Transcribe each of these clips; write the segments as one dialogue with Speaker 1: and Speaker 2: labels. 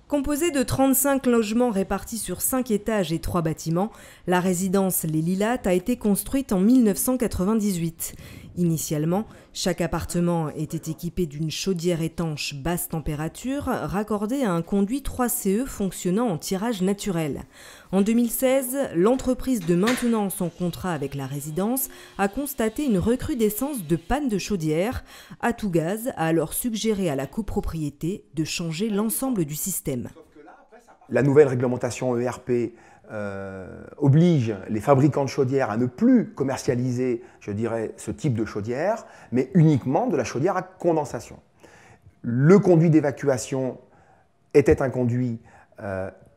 Speaker 1: Composée de 35 logements répartis sur 5 étages et 3 bâtiments, la résidence Les Lilates a été construite en 1998. Initialement, chaque appartement était équipé d'une chaudière étanche basse température raccordée à un conduit 3CE fonctionnant en tirage naturel. En 2016, l'entreprise de maintenance en contrat avec la résidence a constaté une recrudescence de panne de chaudière. Atougaz a alors suggéré à la copropriété de changer l'ensemble du système.
Speaker 2: La nouvelle réglementation ERP oblige les fabricants de chaudières à ne plus commercialiser, je dirais, ce type de chaudière, mais uniquement de la chaudière à condensation. Le conduit d'évacuation était un conduit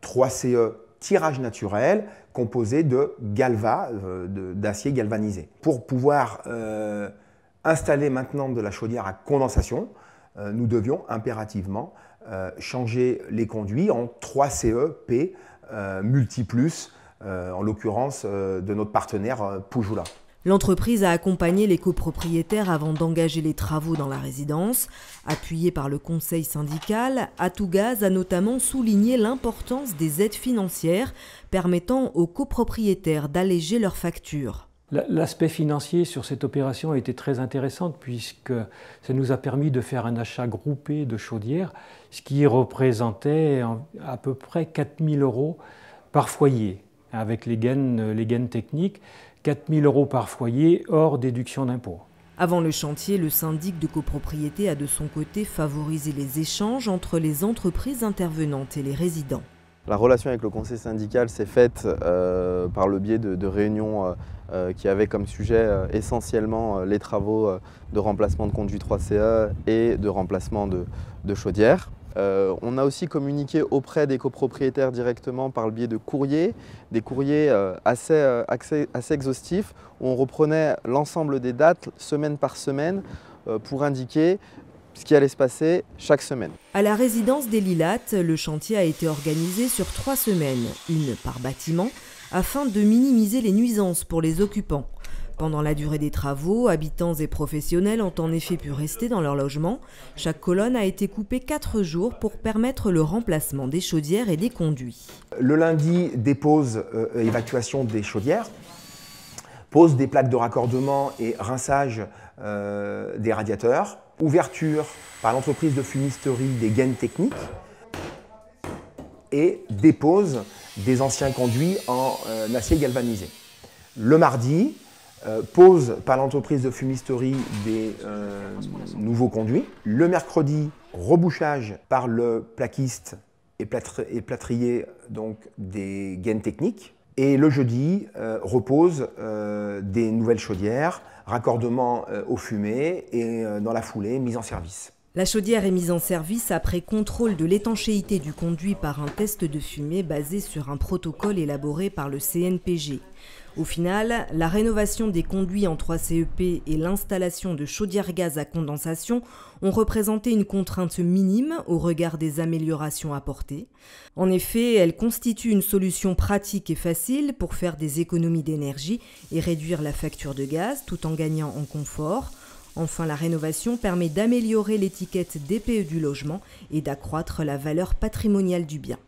Speaker 2: 3CE tirage naturel composé de d'acier galvanisé. Pour pouvoir installer maintenant de la chaudière à condensation, nous devions impérativement changer les conduits en 3CEP multiplus, en l'occurrence de notre partenaire Pujula.
Speaker 1: L'entreprise a accompagné les copropriétaires avant d'engager les travaux dans la résidence. Appuyée par le conseil syndical, Atougaz a notamment souligné l'importance des aides financières permettant aux copropriétaires d'alléger leurs factures.
Speaker 3: L'aspect financier sur cette opération a été très intéressant puisque ça nous a permis de faire un achat groupé de chaudières, ce qui représentait à peu près 4 000 € par foyer, avec les gaines techniques, 4 000 € par foyer hors déduction d'impôts.
Speaker 1: Avant le chantier, le syndic de copropriété a de son côté favorisé les échanges entre les entreprises intervenantes et les résidents.
Speaker 4: La relation avec le conseil syndical s'est faite par le biais de réunions qui avaient comme sujet essentiellement les travaux de remplacement de conduits 3CE et de remplacement de chaudières. On a aussi communiqué auprès des copropriétaires directement par le biais de courriers, des courriers assez exhaustifs où on reprenait l'ensemble des dates semaine par semaine pour indiquer ce qui allait se passer chaque semaine.
Speaker 1: À la résidence des Lilates, le chantier a été organisé sur 3 semaines, une par bâtiment, afin de minimiser les nuisances pour les occupants. Pendant la durée des travaux, habitants et professionnels ont en effet pu rester dans leur logement. Chaque colonne a été coupée 4 jours pour permettre le remplacement des chaudières et des conduits.
Speaker 2: Le lundi, dépose et évacuation des chaudières, pose des plaques de raccordement et rinçage des radiateurs, ouverture par l'entreprise de fumisterie des gaines techniques et dépose des anciens conduits en acier galvanisé. Le mardi, pose par l'entreprise de fumisterie des nouveaux conduits. Le mercredi, rebouchage par le plaquiste et plâtrier donc, des gaines techniques. Et le jeudi, repose des nouvelles chaudières, raccordement aux fumées et dans la foulée, mise en service.
Speaker 1: La chaudière est mise en service après contrôle de l'étanchéité du conduit par un test de fumée basé sur un protocole élaboré par le CNPG. Au final, la rénovation des conduits en 3CEP et l'installation de chaudières gaz à condensation ont représenté une contrainte minime au regard des améliorations apportées. En effet, elles constituent une solution pratique et facile pour faire des économies d'énergie et réduire la facture de gaz tout en gagnant en confort. Enfin, la rénovation permet d'améliorer l'étiquette DPE du logement et d'accroître la valeur patrimoniale du bien.